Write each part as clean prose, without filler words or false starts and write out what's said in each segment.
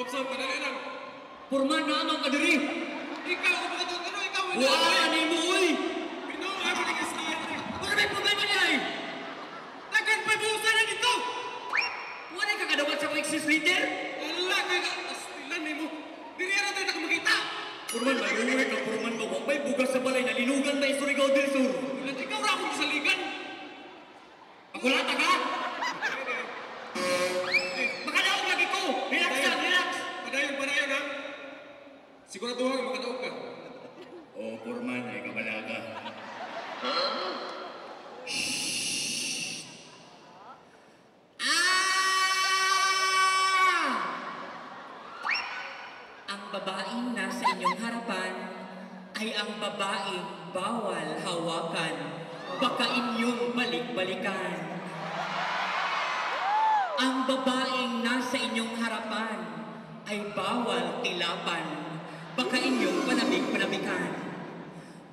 Lobson, padali lang. Purman naman ka diri. Ikaw, kung makatuturo, ikaw. Wala ni mo, uy. Pinuha mo ni Kastiyan. Para may problema niya eh. Tagan pa buusan na dito. Wala ka kadawat sa Alexis leader. Wala ka nga. Astilan ni mo. Diri na tayo nakamakita. Purman, may uwi ka, Purman ba? May bugas sa balay na linugan na Surigao del Sur. Ilan ikaw ra akong saligan. Pakulata ka? Makadaog lagi ko. Relax lang, relax. Padayon ha. Siguraduhan ka makadaog ka. Oh, Purman, ay kabala ka. Ang babaeng nasa inyong harapan ay ang babaeng bawal hawakan. Baka inyong balik-balikan. Ang babaeng nasa inyong harapan ay bawal tilapan. Baka inyong panabik-panabikan.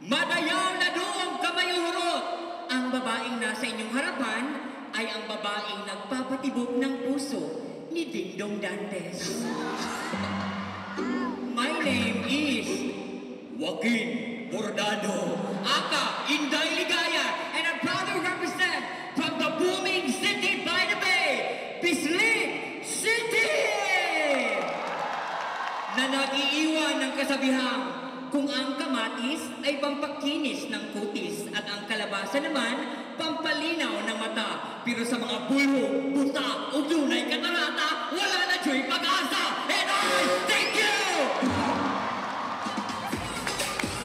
Madayaw na doong kamayuhurot. Ang babaeng nasa inyong harapan ay ang babaeng nagpapatibok ng puso ni Dingdong Dantes. My name is Joaquin Bordado, aka Inday Ligaya, and I'm proud to represent from the booming city by the bay, Bislig City! Na nag-iiwan ng kasabihang kung ang kamatis ay pampakinis ng kutis at ang kalabasa naman pampalinaw ng mata. Pero sa mga bulho, buta